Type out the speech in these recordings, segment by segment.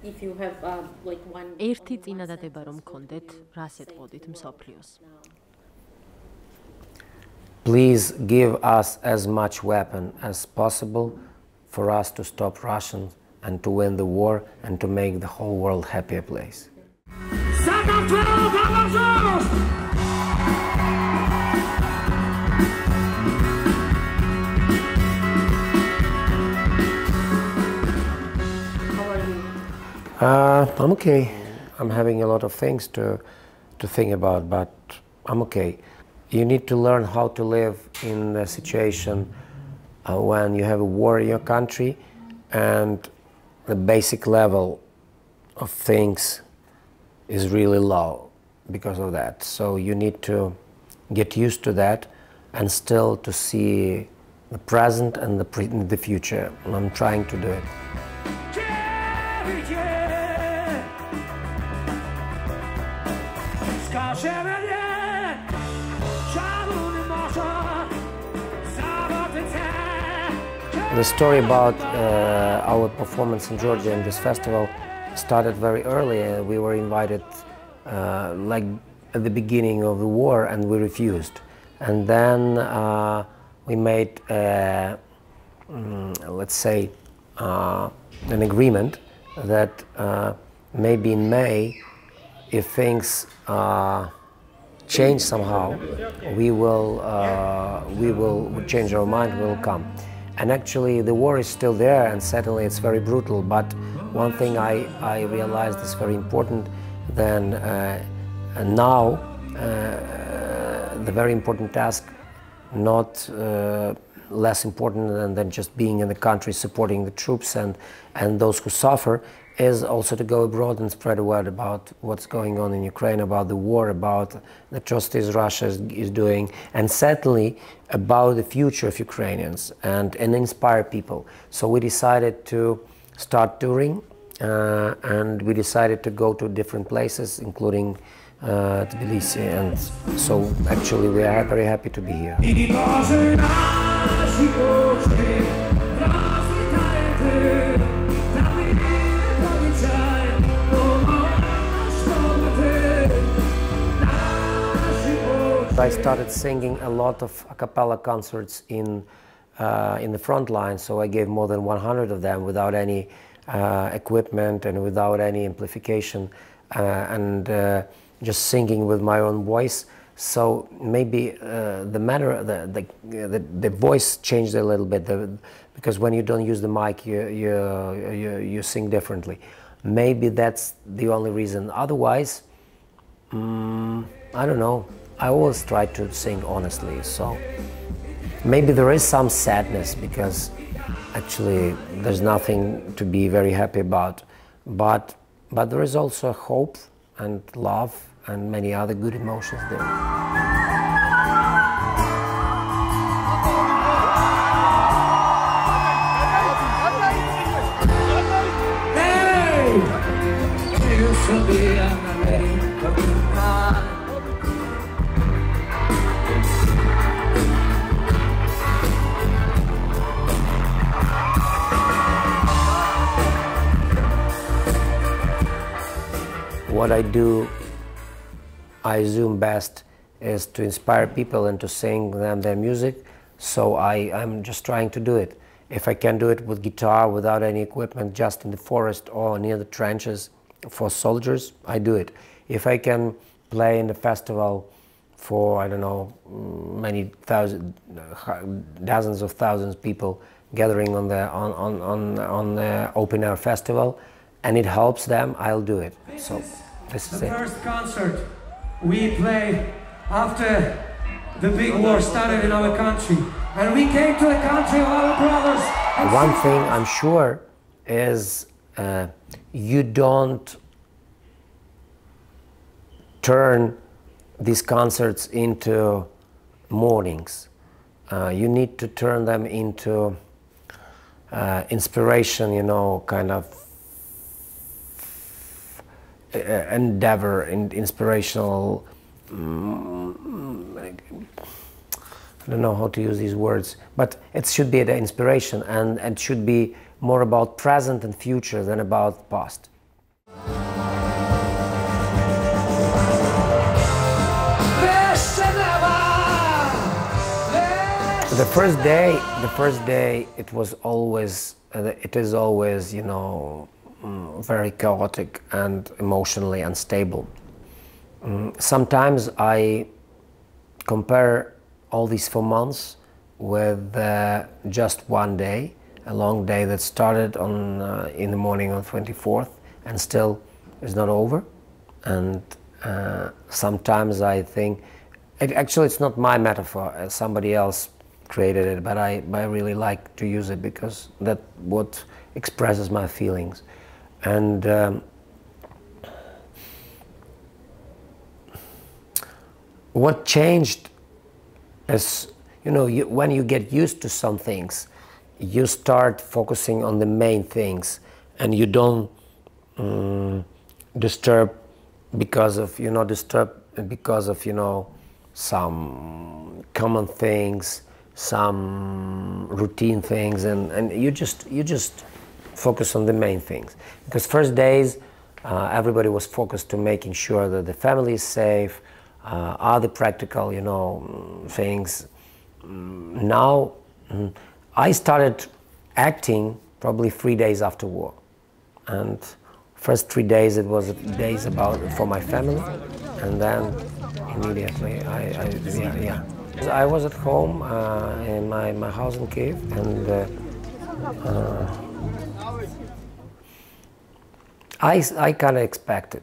if you have like one ერთი წინადადება რომ გქონდეთ, რას ეტყოდით მსოფლიოს? Please give us as much weapon as possible for us to stop Russians and to win the war and to make the whole world happier place. I'm okay. I'm having a lot of things to think about, but I'm okay. You need to learn how to live in a situation when you have a war in your country and the basic level of things is really low because of that. So you need to get used to that and still to see the present and the future. And I'm trying to do it. The story about our performance in Georgia in this festival started very early. We were invited like at the beginning of the war and we refused. And then we made, let's say, an agreement that maybe in May, if things change somehow, we will change our mind, we will come. And actually the war is still there and certainly it's very brutal, but one thing I realized is very important, then now the very important task, not less important than just being in the country supporting the troops and those who suffer, is also to go abroad and spread a word about what's going on in Ukraine, about the war, about the atrocities Russia is doing, and certainly about the future of Ukrainians and inspire people. So we decided to start touring and we decided to go to different places, including Tbilisi, and so actually we are very happy to be here. I started singing a lot of a cappella concerts in the front line, so I gave more than 100 of them without any equipment and without any amplification and just singing with my own voice. So maybe the voice changed a little bit because when you don't use the mic, you sing differently. Maybe that's the only reason. Otherwise, I don't know. I always try to sing honestly, so maybe there is some sadness because actually there's nothing to be very happy about, but there is also hope and love and many other good emotions there. What I do, I assume best, is to inspire people and to sing them their music, so I'm just trying to do it. If I can do it with guitar, without any equipment, just in the forest or near the trenches for soldiers, I do it. If I can play in the festival for, I don't know, many dozens of thousands of people gathering on the open air festival, and it helps them, I'll do it. So this is it. The first concert we played after the big war started in our country, and we came to the country of our brothers. One thing I'm sure is you don't turn these concerts into mornings. You need to turn them into inspiration, you know, kind of endeavor, inspirational, I don't know how to use these words, but it should be the inspiration and it should be more about present and future than about past. The first day, it was always, it is always, you know, very chaotic and emotionally unstable. Sometimes I compare all these 4 months with just one day, a long day that started on in the morning on 24th and still is not over. And sometimes I think, actually it's not my metaphor, somebody else created it, but I really like to use it because that's what expresses my feelings. And what changed is, you know, when you get used to some things, you start focusing on the main things, and you don't disturb because of, you know, some common things, some routine things, and you just focus on the main things. Because first days, everybody was focused to making sure that the family is safe, other practical, you know, things. Now, I started acting probably 3 days after war, and first 3 days it was days for my family, and then immediately I was at home in my house in Kiev, and I kind of expected.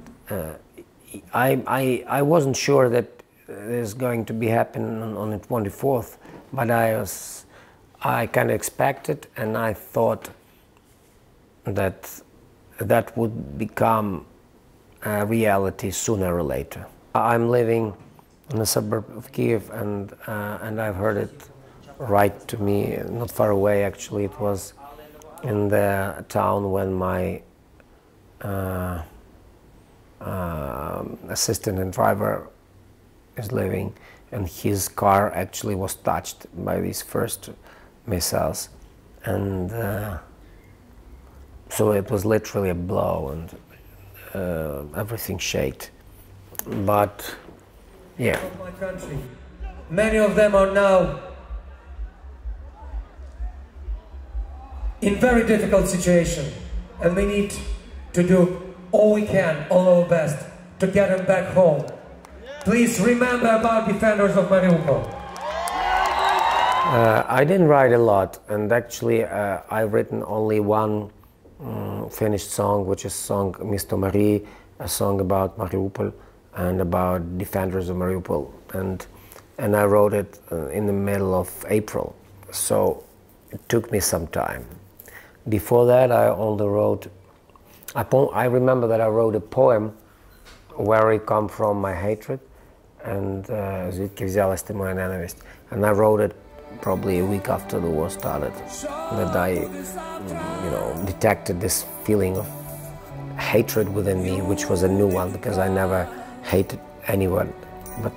I wasn't sure that it's going to be happening on the 24th, but I kind of expected, and I thought that would become a reality sooner or later. I'm living in a suburb of Kiev, and I've heard it right to me, not far away actually. It was in the town when my assistant and driver is living, and his car actually was touched by these first missiles, and so it was literally a blow, and everything shaked. But yeah. My country. Many of them are now in very difficult situation, and we need to do all we can, all our best, to get them back home. Please remember about defenders of Mariupol. I didn't write a lot, and actually I've written only one finished song, which is song Misto Mari, a song about Mariupol and about defenders of Mariupol, and I wrote it in the middle of April, so it took me some time. Before that, I only wrote I remember that I wrote a poem where I come from my hatred, and I wrote it probably a week after the war started, that I, you know, detected this feeling of hatred within me, which was a new one because I never hated anyone, but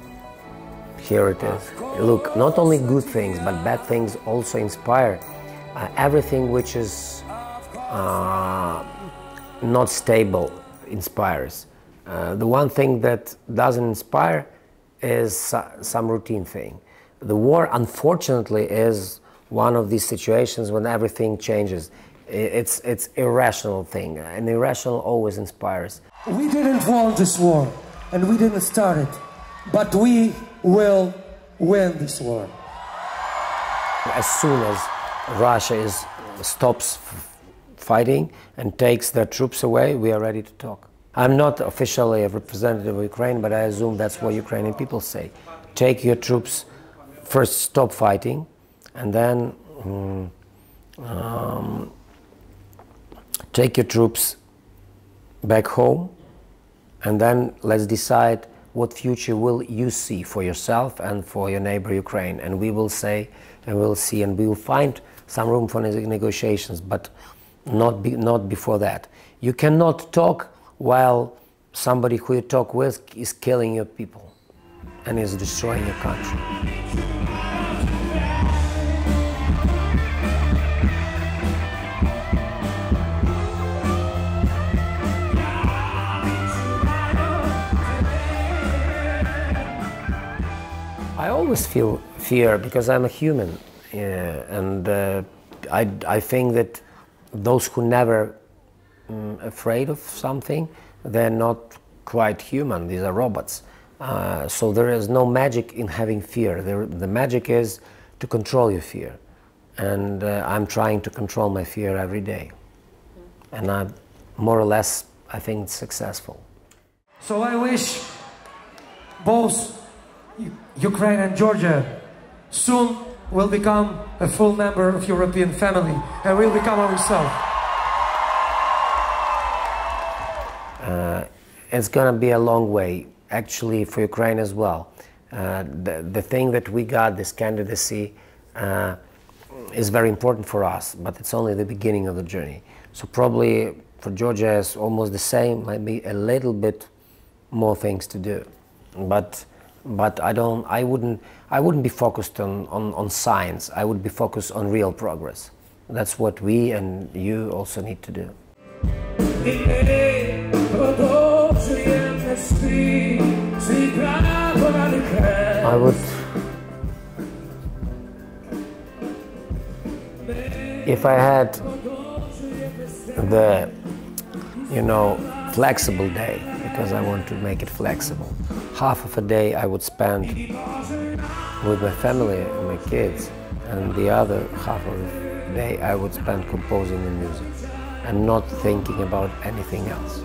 here it is. Look, not only good things, but bad things also inspire. Everything which is not stable inspires. The one thing that doesn't inspire is some routine thing. The war, unfortunately, is one of these situations when everything changes. It's irrational thing. An irrational always inspires. We didn't want this war, and we didn't start it, but we will win this war. As soon as Russia stops fighting and takes their troops away, we are ready to talk. I'm not officially a representative of Ukraine, but I assume that's what Ukrainian people say. Take your troops, first stop fighting, and then take your troops back home, and then let's decide what future will you see for yourself and for your neighbor Ukraine. And we will say, and we'll see, and we will find some room for negotiations, but not before that. You cannot talk while somebody who you talk with is killing your people and is destroying your country. I always feel fear because I'm a human. And I think that those who never afraid of something, they're not quite human. These are robots. So there is no magic in having fear. The magic is to control your fear. And I'm trying to control my fear every day. And I'm more or less, I think, successful. So I wish both Ukraine and Georgia soon will become a full member of European family and will become ourselves. It's going to be a long way, actually, for Ukraine as well. The thing that we got, this candidacy, is very important for us, but it's only the beginning of the journey. So probably for Georgia it's almost the same, might be a little bit more things to do. But I wouldn't be focused on science. I would be focused on real progress. That's what we and you also need to do. I would, if I had the, flexible day, because I want to make it flexible, half of a day I would spend with my family and my kids, and the other half of the day I would spend composing the music and not thinking about anything else.